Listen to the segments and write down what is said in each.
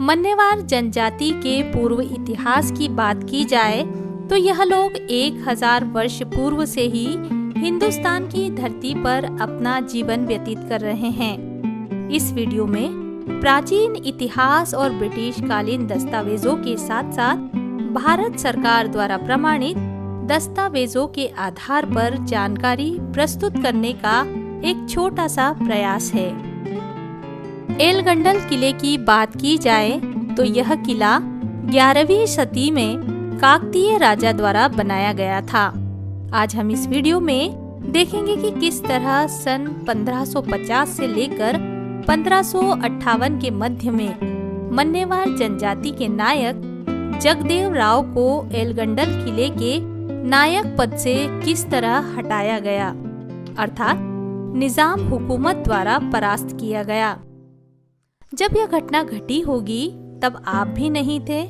मन्नेवार जनजाति के पूर्व इतिहास की बात की जाए तो यह लोग 1000 वर्ष पूर्व से ही हिंदुस्तान की धरती पर अपना जीवन व्यतीत कर रहे हैं। इस वीडियो में प्राचीन इतिहास और ब्रिटिश कालीन दस्तावेजों के साथ साथ भारत सरकार द्वारा प्रमाणित दस्तावेजों के आधार पर जानकारी प्रस्तुत करने का एक छोटा सा प्रयास है। एलगंडल किले की बात की जाए तो यह किला 11वीं सदी में काकतीय राजा द्वारा बनाया गया था। आज हम इस वीडियो में देखेंगे कि किस तरह सन 1550 से लेकर 1558 के मध्य में मन्नेवार जनजाति के नायक जगदेव राव को एलगंडल किले के नायक पद से किस तरह हटाया गया, अर्थात निजाम हुकूमत द्वारा परास्त किया गया। जब यह घटना घटी होगी तब आप भी नहीं थे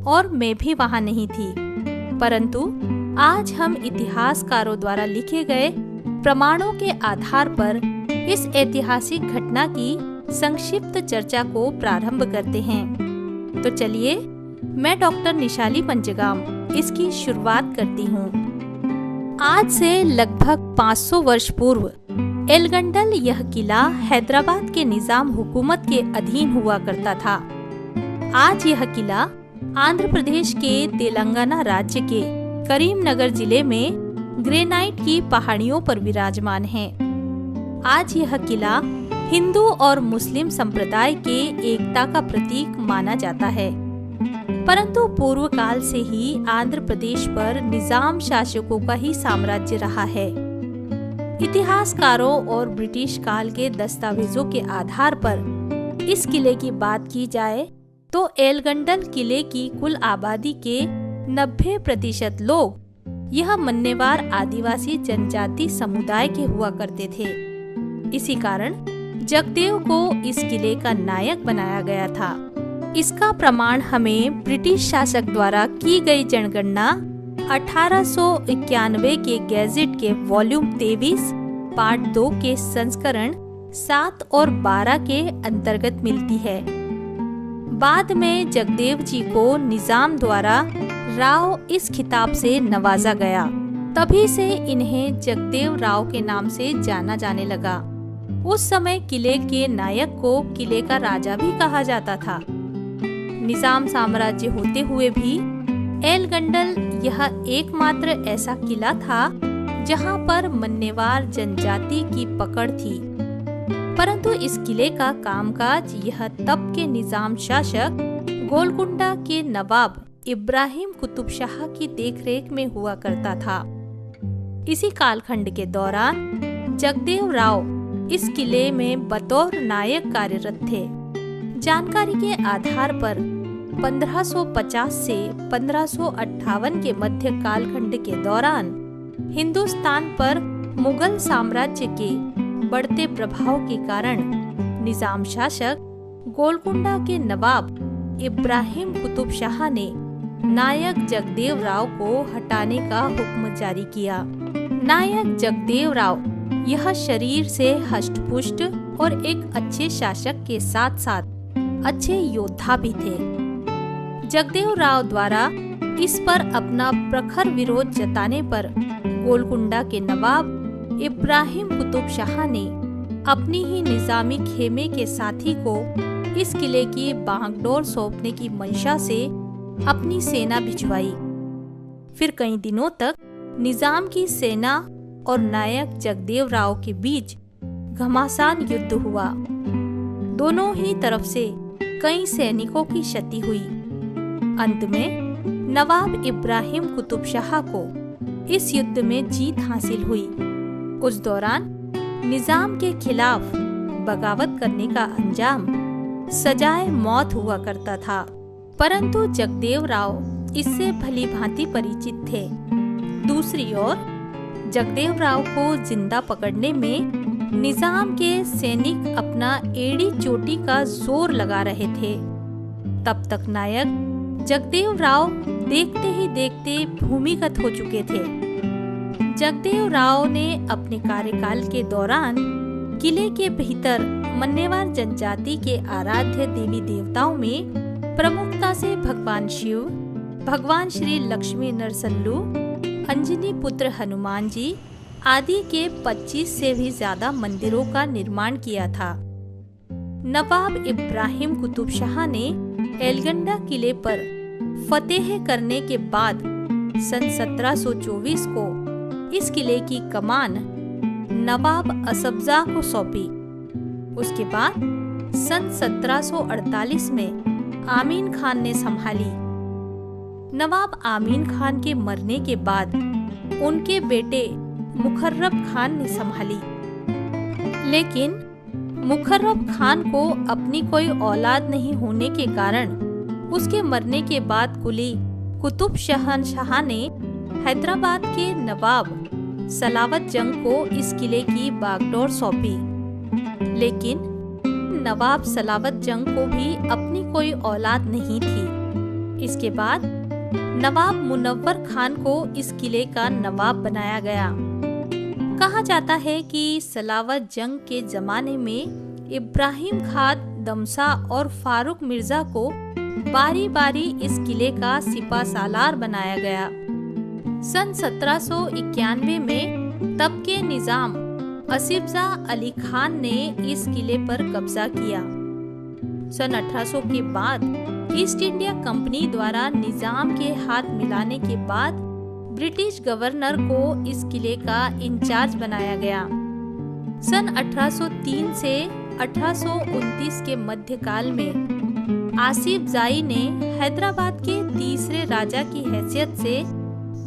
और मैं भी वहां नहीं थी, परंतु आज हम इतिहासकारों द्वारा लिखे गए प्रमाणों के आधार पर इस ऐतिहासिक घटना की संक्षिप्त चर्चा को प्रारंभ करते हैं। तो चलिए मैं डॉक्टर निशाली पंचगाम इसकी शुरुआत करती हूँ। आज से लगभग 500 वर्ष पूर्व एलगंडल यह किला हैदराबाद के निजाम हुकूमत के अधीन हुआ करता था। आज यह किला आंध्र प्रदेश के तेलंगाना राज्य के करीमनगर जिले में ग्रेनाइट की पहाड़ियों पर विराजमान है। आज यह किला हिंदू और मुस्लिम संप्रदाय के एकता का प्रतीक माना जाता है, परंतु पूर्व काल से ही आंध्र प्रदेश पर निजाम शासकों का ही साम्राज्य रहा है। इतिहासकारों और ब्रिटिश काल के दस्तावेजों के आधार पर इस किले की बात की जाए तो एलगंडल किले की कुल आबादी के 90% लोग यह मन्नेवार आदिवासी जनजाति समुदाय के हुआ करते थे। इसी कारण जगदेव को इस किले का नायक बनाया गया था। इसका प्रमाण हमें ब्रिटिश शासक द्वारा की गई जनगणना 1891 के गैजेट के वॉल्यूम 23 पार्ट 2 के संस्करण 7 और 12 के अंतर्गत मिलती है। बाद में जगदेव जी को निजाम द्वारा राव इस खिताब से नवाजा गया। तभी से इन्हें जगदेव राव के नाम से जाना जाने लगा। उस समय किले के नायक को किले का राजा भी कहा जाता था। निजाम साम्राज्य होते हुए भी एलगंडल यह एकमात्र ऐसा किला था जहां पर मन्नेवार जनजाति की पकड़ थी। परंतु इस किले का कामकाज यह तब के निजाम शासक गोलकुंडा के नवाब इब्राहिम कुतुब शाह की देखरेख में हुआ करता था। इसी कालखंड के दौरान जगदेव राव इस किले में बतौर नायक कार्यरत थे। जानकारी के आधार पर 1550 से 1558 के मध्य कालखंड के दौरान हिंदुस्तान पर मुगल साम्राज्य के बढ़ते प्रभाव के कारण निजाम शासक गोलकुंडा के नवाब इब्राहिम कुतुब शाह ने नायक जगदेव राव को हटाने का हुक्म जारी किया। नायक जगदेव राव यह शरीर से हष्टपुष्ट और एक अच्छे शासक के साथ साथ अच्छे योद्धा भी थे। जगदेव राव द्वारा इस पर अपना प्रखर विरोध जताने पर गोलकुंडा के नवाब इब्राहिम कुतुब शाह ने अपनी ही निजामी खेमे के साथी को इस किले की बागडोर सौंपने की मंशा से अपनी सेना भिजवाई। फिर कई दिनों तक निजाम की सेना और नायक जगदेव राव के बीच घमासान युद्ध हुआ। दोनों ही तरफ से कई सैनिकों की क्षति हुई। अंत में नवाब इब्राहिम कुतुब शाह को इस युद्ध में जीत हासिल हुई। उस दौरान निजाम के खिलाफ बगावत करने का अंजाम सजाए मौत हुआ करता था, परंतु जगदेव राव इससे भली भांति परिचित थे। दूसरी ओर जगदेव राव को जिंदा पकड़ने में निजाम के सैनिक अपना एड़ी चोटी का जोर लगा रहे थे। तब तक नायक जगदेव राव देखते ही देखते भूमिगत हो चुके थे। जगदेव राव ने अपने कार्यकाल के दौरान किले के भीतर मन्नेवार जनजाति के आराध्य देवी देवताओं में प्रमुखता से भगवान शिव, भगवान श्री लक्ष्मी नरसल्लू, अंजनी पुत्र हनुमान जी आदि के 25 से भी ज्यादा मंदिरों का निर्माण किया था। नवाब इब्राहिम कुतुब शाह ने एलगंडा किले पर फतेह करने के बाद सन 1724 को इस किले की कमान नवाब असफजाह को सौंपी। उसके बाद सन 1748 में आमीन खान ने संभाली। नवाब आमीन खान के मरने के बाद उनके बेटे मुखर्रब खान ने संभाली, लेकिन मुखर्रब खान को अपनी कोई औलाद नहीं होने के कारण उसके मरने के बाद कुली कुतुब शहंशाह ने हैदराबाद के नवाब सलावत जंग को इस किले की बागडोर सौंपी। लेकिन नवाब सलावत जंग को भी अपनी कोई औलाद नहीं थी। इसके बाद नवाब मुनव्वर खान को इस किले का नवाब बनाया गया। कहा जाता है कि सलावत जंग के जमाने में इब्राहिम खान दमसा और फारूक मिर्जा को बारी बारी इस किले का सिपा सालार बनाया गया। सन 1791 में तब के निजाम आसिफजा अली खान ने इस किले पर कब्जा किया। सन 1800 के बाद ईस्ट इंडिया कंपनी द्वारा निजाम के हाथ मिलाने के बाद ब्रिटिश गवर्नर को इस किले का इंचार्ज बनाया गया। सन 1803 से 1829 के मध्यकाल में आसिफ जाई ने हैदराबाद के तीसरे राजा की हैसियत से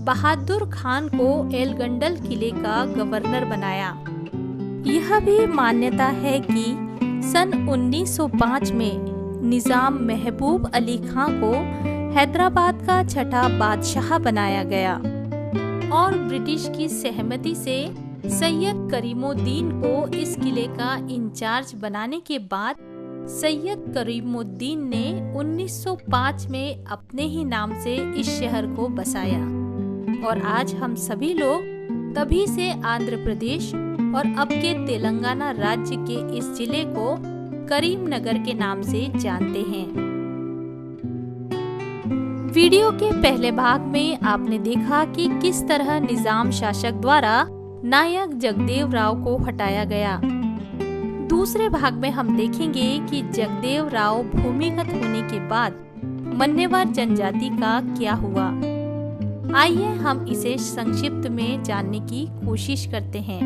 बहादुर खान को एलगंडल किले का गवर्नर बनाया। यह भी मान्यता है कि सन 1905 में निजाम महबूब अली खां को हैदराबाद का छठा बादशाह बनाया गया और ब्रिटिश की सहमति से सैयद करीमुद्दीन को इस किले का इंचार्ज बनाने के बाद सैयद करीमुद्दीन ने 1905 में अपने ही नाम से इस शहर को बसाया और आज हम सभी लोग तभी से आंध्र प्रदेश और अब के तेलंगाना राज्य के इस जिले को करीमनगर के नाम से जानते हैं। वीडियो के पहले भाग में आपने देखा कि किस तरह निजाम शासक द्वारा नायक जगदेव राव को हटाया गया। दूसरे भाग में हम देखेंगे कि जगदेव राव भूमिगत होने के बाद मन्नेवार जनजाति का क्या हुआ। आइए हम इसे संक्षिप्त में जानने की कोशिश करते हैं।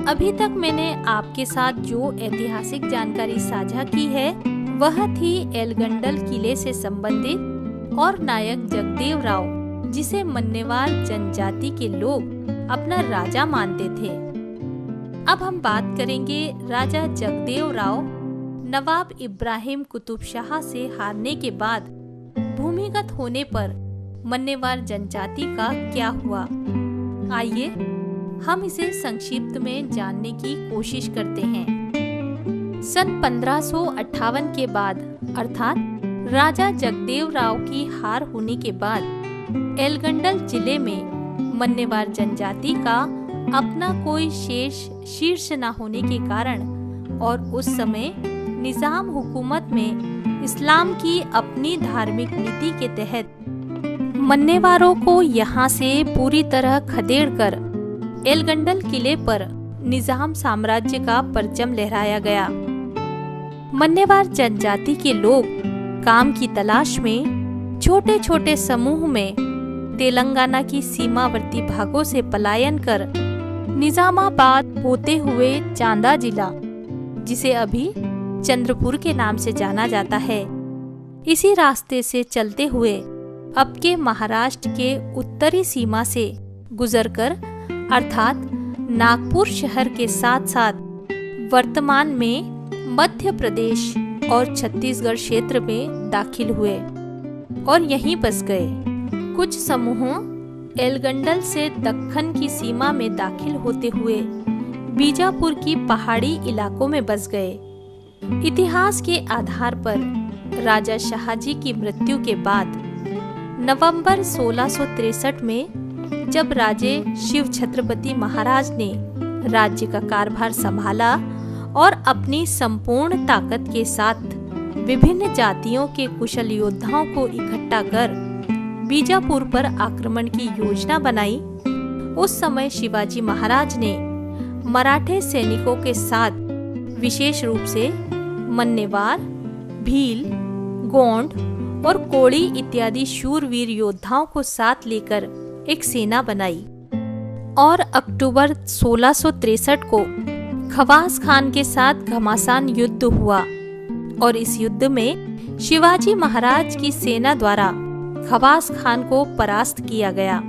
अभी तक मैंने आपके साथ जो ऐतिहासिक जानकारी साझा की है वह थी एलगंडल किले से संबंधित और नायक जगदेव राव, जिसे मन्नेवार जनजाति के लोग अपना राजा मानते थे। अब हम बात करेंगे राजा जगदेव राव नवाब इब्राहिम कुतुब शाह से हारने के बाद भूमिगत होने पर मन्नेवार जनजाति का क्या हुआ। आइए हम इसे संक्षिप्त में जानने की कोशिश करते हैं। सन 1558 के बाद अर्थात राजा जगदेव राव की हार होने के बाद एलगंडल जिले में मन्नेवार जनजाति का अपना कोई शेष शीर्ष न होने के कारण और उस समय निजाम हुकूमत में इस्लाम की अपनी धार्मिक नीति के तहत मन्नेवारों को यहाँ से पूरी तरह खदेड़कर एलगंडल किले पर निजाम साम्राज्य का परचम लहराया गया। मन्नेवार जनजाति के लोग काम की तलाश में छोटे छोटे समूह में तेलंगाना की सीमावर्ती भागों से पलायन कर निजामाबाद होते हुए चांदा जिला, जिसे अभी चंद्रपुर के नाम से जाना जाता है, इसी रास्ते से चलते हुए अब के महाराष्ट्र के उत्तरी सीमा से गुजरकर अर्थात नागपुर शहर के साथ साथ वर्तमान में मध्य प्रदेश और छत्तीसगढ़ क्षेत्र में दाखिल हुए और यहीं बस गए। कुछ समूहों एलगंडल से दक्खन की सीमा में दाखिल होते हुए बीजापुर की पहाड़ी इलाकों में बस गए। इतिहास के आधार पर राजा शाहजी की मृत्यु के बाद नवंबर 1663 में जब राजे शिव छत्रपति महाराज ने राज्य का कारभार संभाला और अपनी संपूर्ण ताकत के साथ विभिन्न जातियों के कुशल योद्धाओं को इकट्ठा कर बीजापुर पर आक्रमण की योजना बनाई। उस समय शिवाजी महाराज ने मराठे सैनिकों के साथ विशेष रूप से मन्नेवार, भील, गोंड और कोड़ी इत्यादि शूरवीर योद्धाओं को साथ लेकर एक सेना बनाई और अक्टूबर 1663 को खवास खान के साथ घमासान युद्ध हुआ और इस युद्ध में शिवाजी महाराज की सेना द्वारा खवास खान को परास्त किया गया।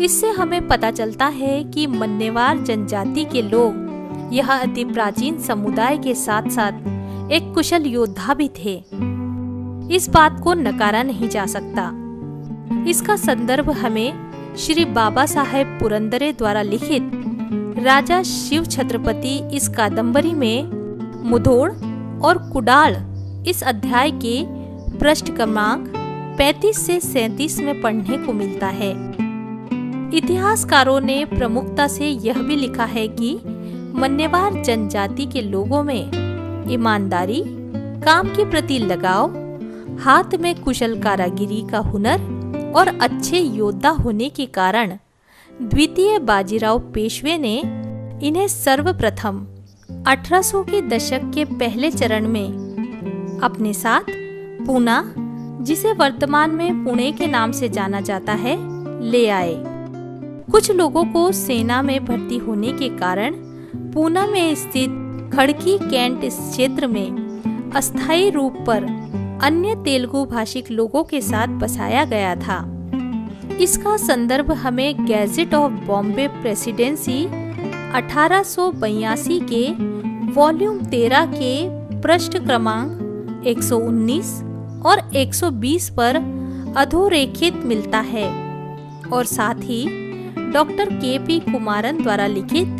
इससे हमें पता चलता है कि मन्नेवार जनजाति के लोग यह अति प्राचीन समुदाय के साथ साथ एक कुशल योद्धा भी थे। इस बात को नकारा नहीं जा सकता। इसका संदर्भ हमें श्री बाबा साहेब पुरंदरे द्वारा लिखित राजा शिव छत्रपति इस कादंबरी में मुधोड़ और कुडाल इस अध्याय के पृष्ठ क्रमांक 35 से 37 में पढ़ने को मिलता है। इतिहासकारों ने प्रमुखता से यह भी लिखा है कि मन्नेवार जनजाति के लोगों में ईमानदारी, काम के प्रति लगाव, हाथ में कुशल कारागिरी का हुनर और अच्छे योद्धा होने के कारण द्वितीय बाजीराव पेशवे ने इन्हें सर्वप्रथम 1800 के दशक के पहले चरण में अपने साथ पूना, जिसे वर्तमान में पुणे के नाम से जाना जाता है, ले आए। कुछ लोगों को सेना में भर्ती होने के कारण पूना में स्थित खड़की कैंट क्षेत्र में अस्थायी रूप पर अन्य तेलुगु भाषिक लोगों के साथ बसाया गया था। इसका संदर्भ हमें गैजेट ऑफ बॉम्बे प्रेसिडेंसी 1882 के वॉल्यूम 13 के पृष्ठ क्रमांक 119 और 120 पर अधोरेखित मिलता है और साथ ही डॉक्टर के.पी. कुमारन द्वारा लिखित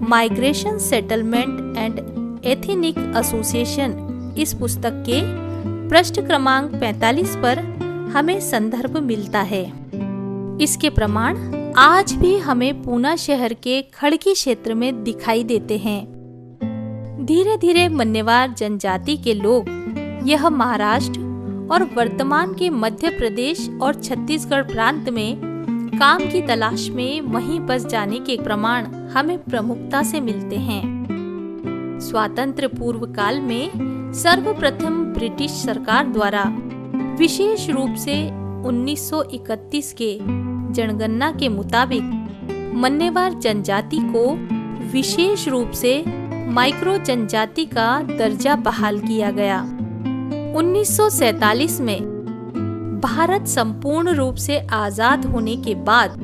migration settlement and ethnic association इस पुस्तक के पृष्ठ क्रमांक 45 पर हमें संदर्भ मिलता है। इसके प्रमाण आज भी हमें पूना शहर के खड़की क्षेत्र में दिखाई देते हैं। धीरे धीरे मन्नेवार जनजाति के लोग यह महाराष्ट्र और वर्तमान के मध्य प्रदेश और छत्तीसगढ़ प्रांत में काम की तलाश में वहीं बस जाने के प्रमाण हमें प्रमुखता से मिलते हैं। स्वातंत्र्य पूर्व काल में सर्वप्रथम ब्रिटिश सरकार द्वारा विशेष रूप से 1931 के जनगणना के मुताबिक मन्नेवार जनजाति को विशेष रूप से माइक्रो जनजाति का दर्जा बहाल किया गया। 1947 में भारत संपूर्ण रूप से आजाद होने के बाद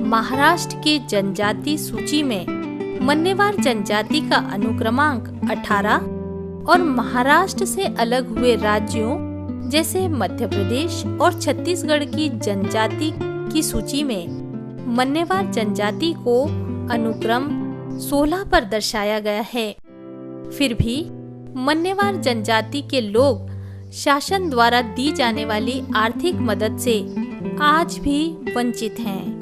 महाराष्ट्र के जनजाति सूची में मन्नेवार जनजाति का अनुक्रमांक 18 और महाराष्ट्र से अलग हुए राज्यों जैसे मध्य प्रदेश और छत्तीसगढ़ की जनजाति की सूची में मन्नेवार जनजाति को अनुक्रम 16 पर दर्शाया गया है। फिर भी मन्नेवार जनजाति के लोग शासन द्वारा दी जाने वाली आर्थिक मदद से आज भी वंचित हैं।